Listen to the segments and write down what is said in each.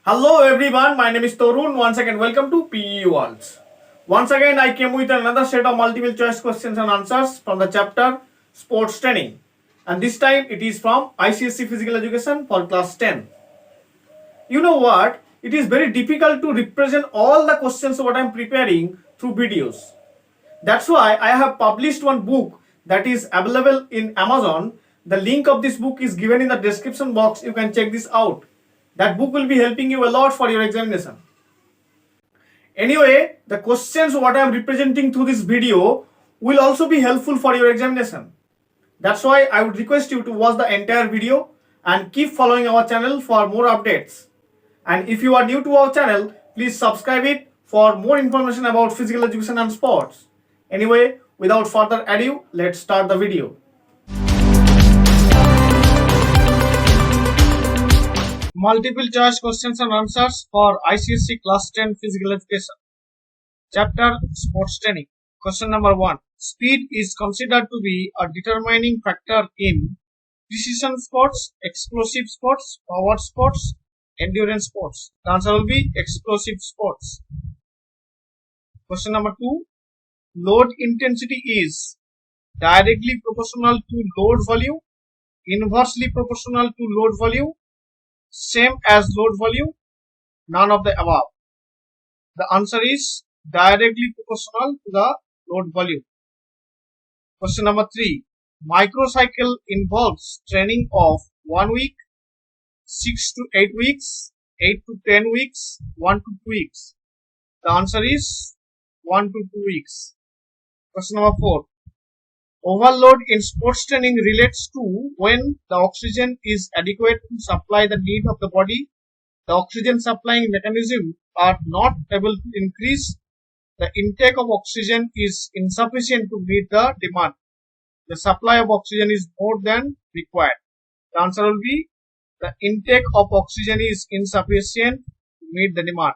Hello everyone, my name is Torun. Once again, welcome to PE Worlds. Once again, I came with another set of multiple choice questions and answers from the chapter Sports Training. And this time it is from ICSE Physical Education for class 10. You know what? It is very difficult to represent all the questions what I am preparing through videos. That's why I have published one book that is available in Amazon. The link of this book is given in the description box. You can check this out. That book will be helping you a lot for your examination. Anyway, the questions what I am representing through this video will also be helpful for your examination. That's why I would request you to watch the entire video and keep following our channel for more updates. And if you are new to our channel, please subscribe it for more information about physical education and sports. Anyway, without further ado, let's start the video. Multiple choice questions and answers for ICSE Class 10 Physical Education. Chapter Sports Training. Question number 1. Speed is considered to be a determining factor in precision sports, explosive sports, power sports, endurance sports. The answer will be explosive sports. Question number 2. Load intensity is directly proportional to load volume, inversely proportional to load volume, same as load volume, none of the above. The answer is directly proportional to the load volume. Question number 3. Microcycle involves training of 1 week, 6 to 8 weeks, 8 to 10 weeks, 1 to 2 weeks. The answer is 1 to 2 weeks. Question number 4. Overload in sports training relates to when the oxygen is adequate to supply the need of the body. The oxygen supplying mechanisms are not able to increase. The intake of oxygen is insufficient to meet the demand. The supply of oxygen is more than required. The answer will be the intake of oxygen is insufficient to meet the demand.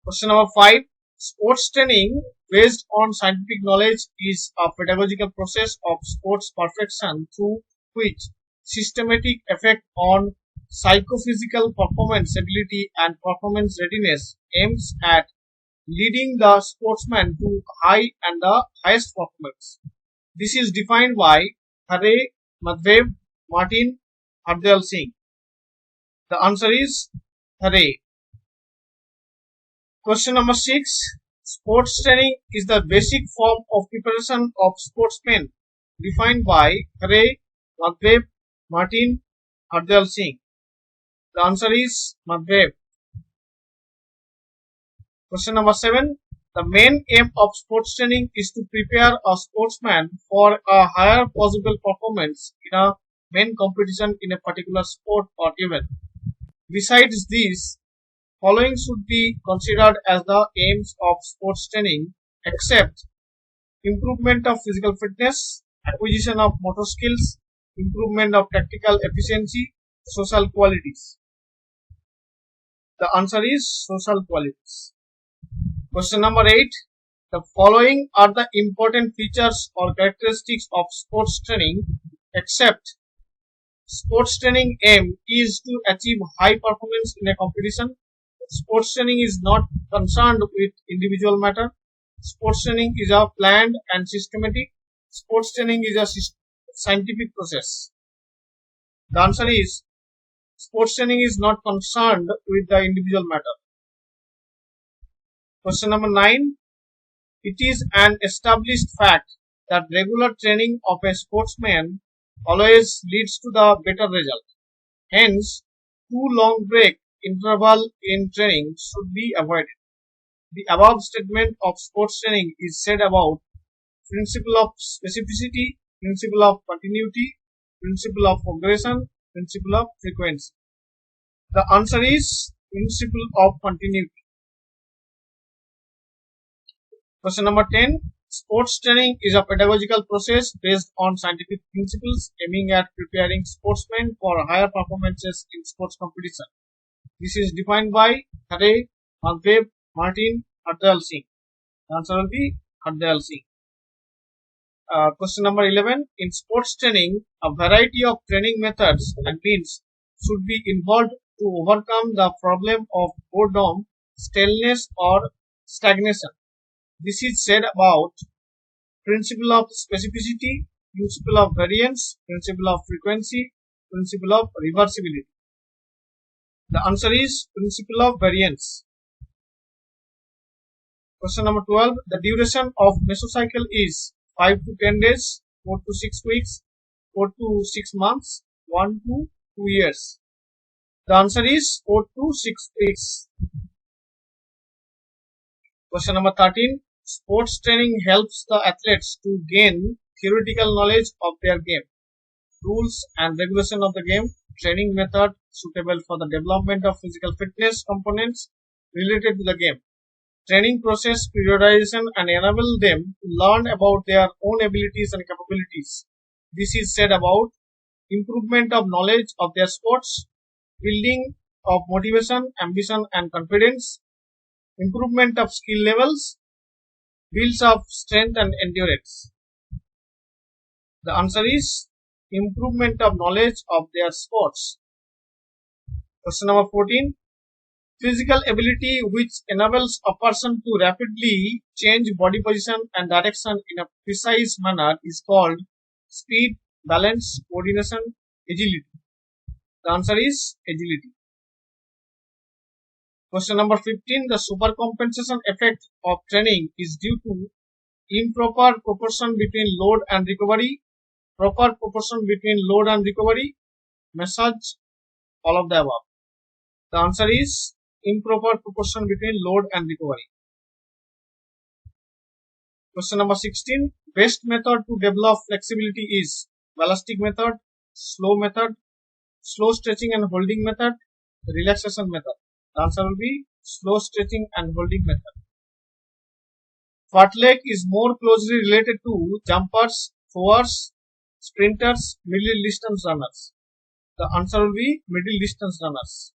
Question number 5. Sports training based on scientific knowledge is a pedagogical process of sports perfection through which systematic effect on psychophysical performance ability and performance readiness aims at leading the sportsman to high and the highest performance. This is defined by Hare, Madhvev, Martin, Hardayal Singh. The answer is Hare. Question number 6. Sports training is the basic form of preparation of sportsmen, defined by Hare, Madhvev, Martin, Hardayal Singh. The answer is Madhvev. Question number 7. The main aim of sports training is to prepare a sportsman for a higher possible performance in a main competition in a particular sport or event. Besides this, following should be considered as the aims of sports training, except improvement of physical fitness, acquisition of motor skills, improvement of tactical efficiency, social qualities. The answer is social qualities. Question number 8. The following are the important features or characteristics of sports training, except sports training aim is to achieve high performance in a competition. Sports training is not concerned with individual matter. Sports training is a planned and systematic. Sports training is a scientific process. The answer is sports training is not concerned with the individual matter. Question number 9. It is an established fact that regular training of a sportsman always leads to the better result. Hence, too long break interval in training should be avoided. The above statement of sports training is said about principle of specificity, principle of continuity, principle of progression, principle of frequency. The answer is principle of continuity. Question number 10. Sports training is a pedagogical process based on scientific principles aiming at preparing sportsmen for higher performances in sports competition. This is defined by Hare, Madhvev, Martin, Hardayal Singh. The answer will be Hardayal Singh. Question number 11. In sports training, a variety of training methods and means should be involved to overcome the problem of boredom, staleness, or stagnation. This is said about principle of specificity, principle of variance, principle of frequency, principle of reversibility. The answer is principle of variance. Question number 12. The duration of mesocycle is 5 to 10 days, 4 to 6 weeks, 4 to 6 months, 1 to 2 years. The answer is 4 to 6 weeks. Question number 13. Sports training helps the athletes to gain theoretical knowledge of their game, rules and regulation of the game, training method suitable for the development of physical fitness components related to the game, training process periodization, and enable them to learn about their own abilities and capabilities. This is said about improvement of knowledge of their sports, building of motivation, ambition, and confidence, improvement of skill levels, builds of strength and endurance. The answer is improvement of knowledge of their sports. Question number 14. Physical ability which enables a person to rapidly change body position and direction in a precise manner is called speed, balance, coordination, agility. The answer is agility. Question number 15. The supercompensation effect of training is due to improper proportion between load and recovery, proper proportion between load and recovery, massage, all of the above. The answer is improper proportion between load and recovery. Question number 16. Best method to develop flexibility is ballistic method, slow stretching and holding method, relaxation method. The answer will be slow stretching and holding method. Fartlek is more closely related to jumpers, throwers, sprinters, middle distance runners. The answer will be middle distance runners.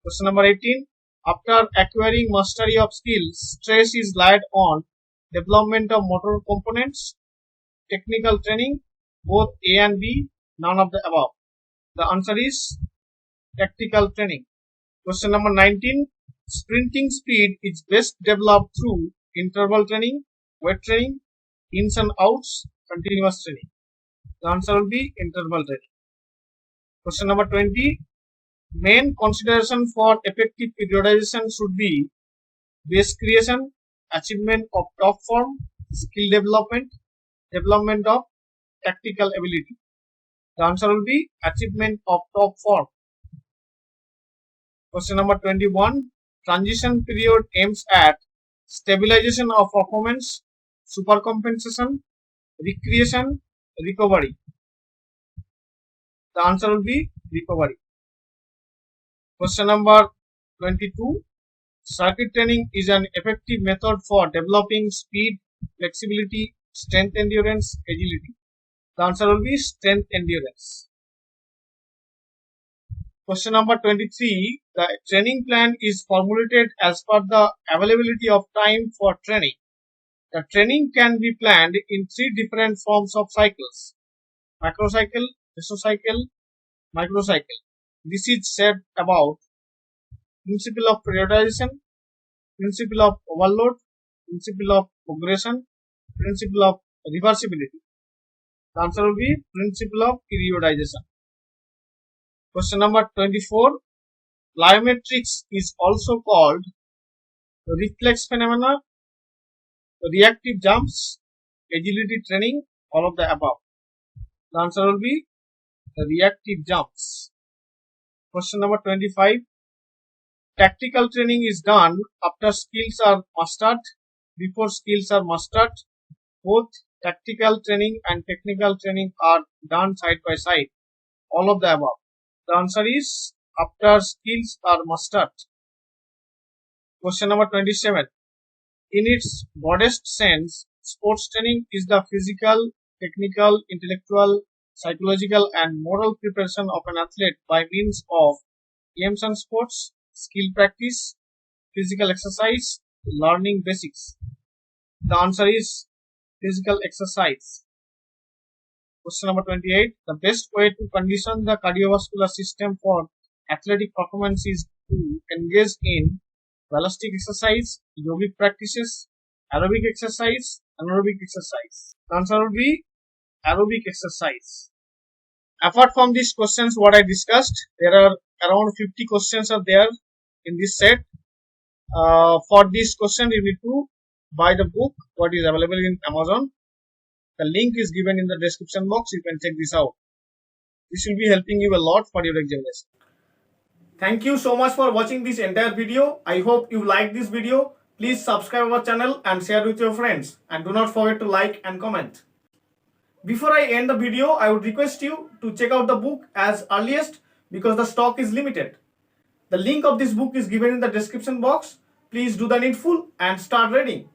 Question number 18. After acquiring mastery of skills, stress is laid on development of motor components, technical training, both A and B, none of the above. The answer is tactical training. Question number 19. Sprinting speed is best developed through interval training, weight training, ins and outs, continuous training. The answer will be interval training. Question number 20. Main consideration for effective periodization should be base creation, achievement of top form, skill development, development of tactical ability. The answer will be achievement of top form. Question number 21. Transition period aims at stabilization of performance, supercompensation, recreation, recovery. The answer will be recovery. Question number 22. Circuit training is an effective method for developing speed, flexibility, strength endurance, agility. The answer will be strength endurance. Question number 23. The training plan is formulated as per the availability of time for training. The training can be planned in 3 different forms of cycles: macrocycle, mesocycle, microcycle. This is said about principle of periodization, principle of overload, principle of progression, principle of reversibility. The answer will be principle of periodization. Question number 24. Plyometrics is also called reflex phenomena, reactive jumps, agility training, all of the above. The answer will be reactive jumps. Question number 25. Tactical training is done after skills are mastered, before skills are mastered. Both tactical training and technical training are done side by side. All of the above. The answer is after skills are mastered. Question number 27. In its broadest sense, sports training is the physical, technical, intellectual, psychological and moral preparation of an athlete by means of games and sports, skill practice, physical exercise, learning basics. The answer is physical exercise. Question number 28. The best way to condition the cardiovascular system for athletic performance is to engage in ballistic exercise, yogic practices, aerobic exercise, anaerobic exercise. The answer will be aerobic exercise. Apart from these questions what I discussed, there are around 50 questions are there in this set. For this question you need to buy the book what is available in Amazon. The link is given in the description box. You can check this out. This will be helping you a lot for your examination. Thank you so much for watching this entire video. I hope you like this video. Please subscribe our channel and share with your friends. And do not forget to like and comment. Before I end the video, I would request you to check out the book as earliest because the stock is limited. The link of this book is given in the description box. Please do the needful and start reading.